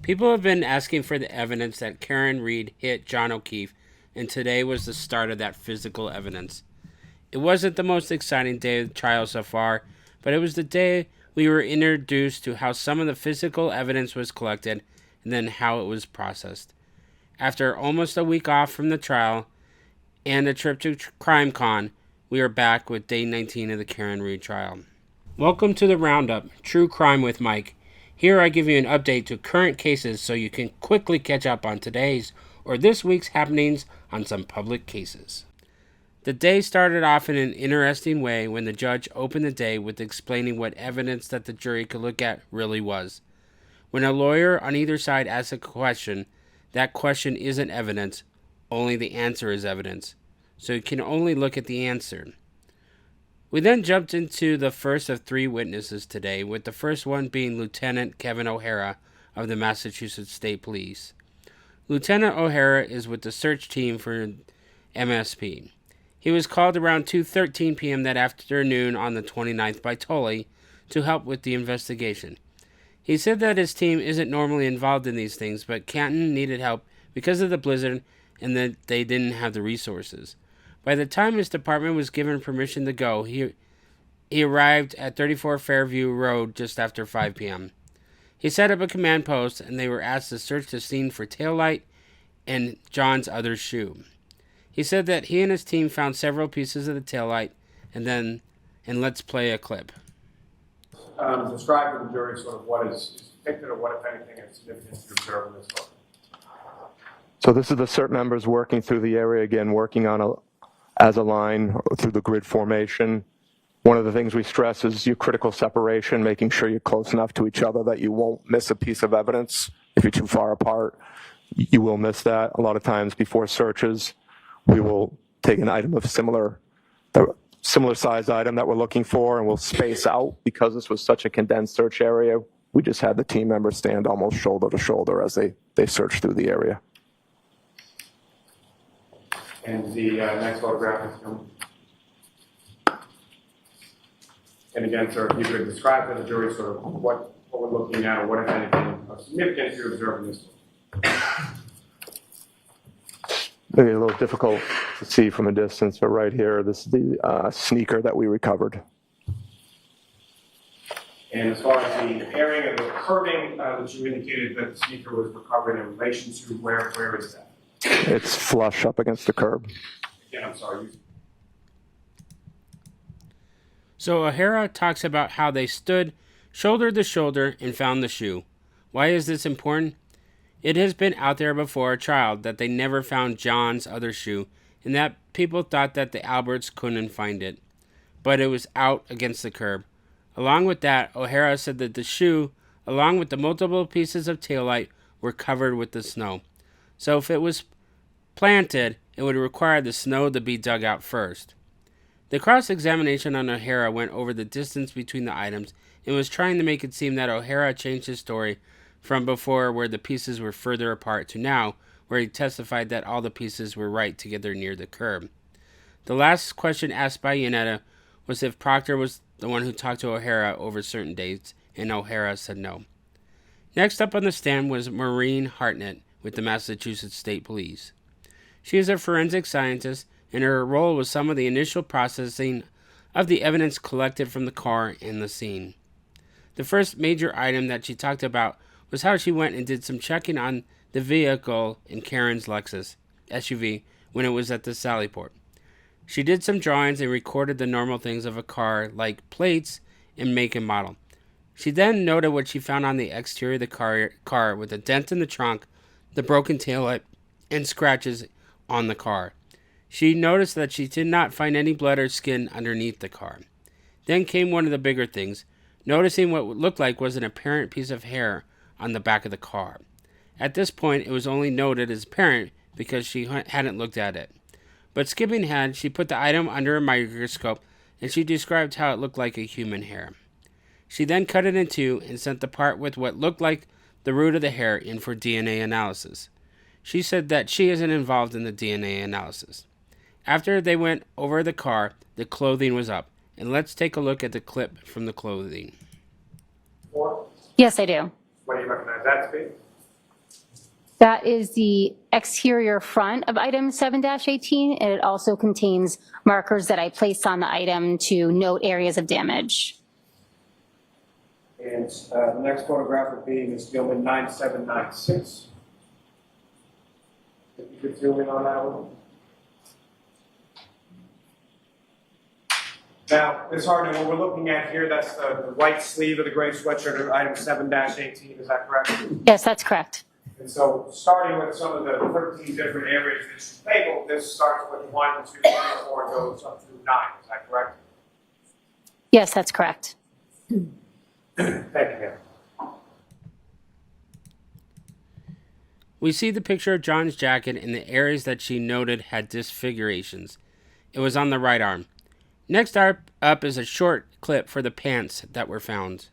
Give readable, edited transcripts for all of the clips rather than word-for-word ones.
People have been asking for the evidence that Karen Read hit John O'Keefe, and today was the start of that physical evidence. It wasn't the most exciting day of the trial so far, but it was the day we were introduced to how some of the physical evidence was collected and then how it was processed. After almost a week off from the trial and a trip to CrimeCon, we are back with day 19 of the Karen Read trial. Welcome to the Roundup, True Crime with Mike. Here I give you an update to current cases so you can quickly catch up on today's or this week's happenings on some public cases. The day started off in an interesting way when the judge opened the day with explaining what evidence that the jury could look at really was. When a lawyer on either side asks a question, that question isn't evidence, only the answer is evidence. So you can only look at the answer. We then jumped into the first of three witnesses today, with the first one being Lieutenant Kevin O'Hara of the Massachusetts State Police. Lieutenant O'Hara is with the search team for MSP. He was called around 2:13 p.m. that afternoon on the 29th by Tully to help with the investigation. He said that his team isn't normally involved in these things, but Canton needed help because of the blizzard and that they didn't have the resources. By the time his department was given permission to go, he arrived at 34 Fairview Road just after 5 p.m. He set up a command post, and they were asked to search the scene for taillight and John's other shoe. He said that he and his team found several pieces of the taillight, and let's play a clip. Describe to the jury sort of what is depicted or what, if anything, is significant to observe in this photo. So this is the CERT members working through the area again, working on as a line through the grid formation. One of the things we stress is your critical separation, making sure you're close enough to each other that you won't miss a piece of evidence. If you're too far apart, you will miss that. A lot of times before searches, we will take an item of similar size item that we're looking for, and we'll space out. Because this was such a condensed search area, we just had the team members stand almost shoulder to shoulder as they search through the area. And the next photograph is coming. And again, sir, if you could describe to the jury sort of what we're looking at or what, if anything, of significance you observe in this photo. Maybe a little difficult to see from a distance, but right here, this is the sneaker that we recovered. And as far as the airing and the curving that you indicated that the sneaker was recovered in relation to, where is that? It's flush up against the curb. Again, I'm sorry. So O'Hara talks about how they stood shoulder to shoulder and found the shoe. Why is this important? It has been out there before a trial that they never found John's other shoe, and that people thought that the Alberts couldn't find it. But it was out against the curb. Along with that, O'Hara said that the shoe, along with the multiple pieces of taillight, were covered with the snow. So if it was planted, it would require the snow to be dug out first. The cross-examination on O'Hara went over the distance between the items and was trying to make it seem that O'Hara changed his story from before, where the pieces were further apart, to now, where he testified that all the pieces were right together near the curb. The last question asked by Yanetta was if Proctor was the one who talked to O'Hara over certain dates, and O'Hara said no. Next up on the stand was Maureen Hartnett with the Massachusetts State Police. She is a forensic scientist, and her role was some of the initial processing of the evidence collected from the car and the scene. The first major item that she talked about was how she went and did some checking on the vehicle in Karen's Lexus SUV when it was at the Sallyport. She did some drawings and recorded the normal things of a car, like plates and make and model. She then noted what she found on the exterior of the car with a dent in the trunk, the broken taillight, and scratches on the car. She noticed that she did not find any blood or skin underneath the car. Then came one of the bigger things, noticing what looked like was an apparent piece of hair on the back of the car. At this point, it was only noted as apparent because she hadn't looked at it. But skipping ahead, she put the item under a microscope, and she described how it looked like a human hair. She then cut it in two and sent the part with what looked like the root of the hair in for DNA analysis. She said that she isn't involved in the DNA analysis. After they went over the car, the clothing was up. And let's take a look at the clip from the clothing. Or Yes, I do. what do you recognize that to be? That is the exterior front of item 7-18, and it also contains markers that I placed on the item to note areas of damage. And the next photograph would be Ms. Gilman 9796. If you could zoom in on that one. Now, Ms. Hardin, what we're looking at here, that's the white sleeve of the gray sweatshirt of item 7-18, is that correct? Yes, that's correct. And so, starting with some of the 13 different areas that you labeled, this starts with 1, 2, 3, 4, and goes up through 9, is that correct? Yes, that's correct. Thank you. We see the picture of John's jacket and the areas that she noted had disfigurations. It was on the right arm. Next up is a short clip for the pants that were found.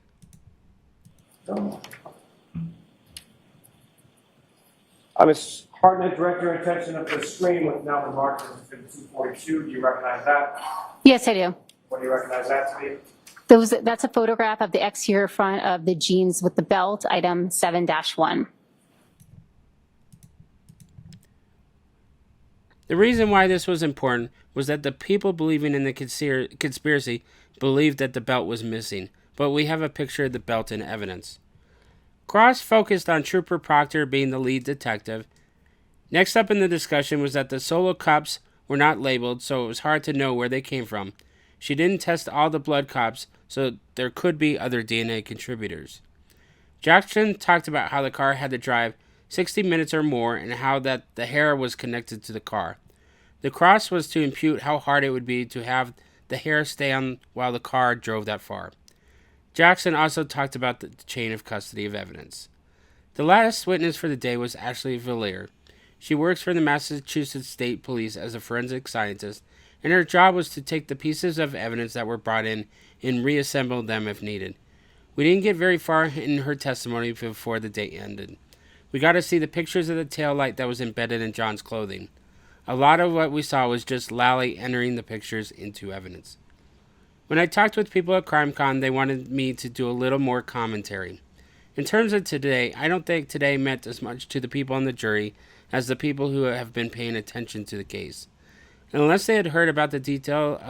Ms. Hartnett, direct your attention up to the screen with now the marker in 242. Do you recognize that? Yes, I do. What do you recognize that to be? That's a photograph of the exterior front of the jeans with the belt, item 7-1. The reason why this was important was that the people believing in the conspiracy believed that the belt was missing, but we have a picture of the belt in evidence. Cross focused on Trooper Proctor being the lead detective. Next up in the discussion was that the solo cups were not labeled, so it was hard to know where they came from. She didn't test all the blood cups, so there could be other DNA contributors. Jackson talked about how the car had to drive 60 minutes or more and how that the hair was connected to the car. The cross was to impute how hard it would be to have the hair stay on while the car drove that far. Jackson also talked about the chain of custody of evidence. The last witness for the day was Ashley Villier. She works for the Massachusetts State Police as a forensic scientist, and her job was to take the pieces of evidence that were brought in and reassemble them if needed. We didn't get very far in her testimony before the day ended. We got to see the pictures of the taillight that was embedded in John's clothing. A lot of what we saw was just Lally entering the pictures into evidence. When I talked with people at CrimeCon, they wanted me to do a little more commentary. In terms of today, I don't think today meant as much to the people on the jury as the people who have been paying attention to the case. And unless they had heard about the detail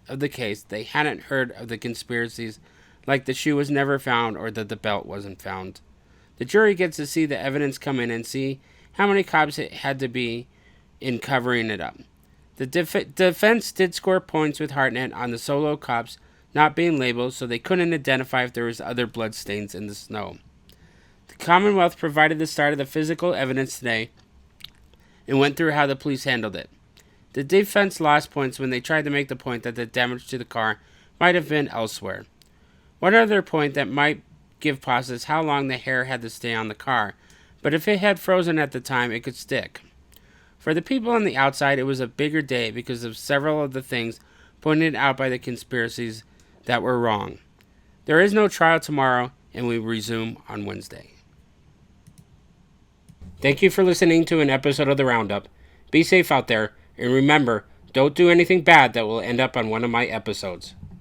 of the case, they hadn't heard of the conspiracies like the shoe was never found or that the belt wasn't found. The jury gets to see the evidence come in and see how many cops it had to be in covering it up. The defense did score points with Hartnett on the solo cops not being labeled, so they couldn't identify if there was other blood stains in the snow. The Commonwealth provided the start of the physical evidence today and went through how the police handled it. The defense lost points when they tried to make the point that the damage to the car might have been elsewhere. One other point that might give pause is how long the hair had to stay on the car, but if it had frozen at the time, it could stick. For the people on the outside, it was a bigger day because of several of the things pointed out by the conspiracies that were wrong. There is no trial tomorrow, and we resume on Wednesday. Thank you for listening to an episode of The Roundup. Be safe out there, and remember, don't do anything bad that will end up on one of my episodes.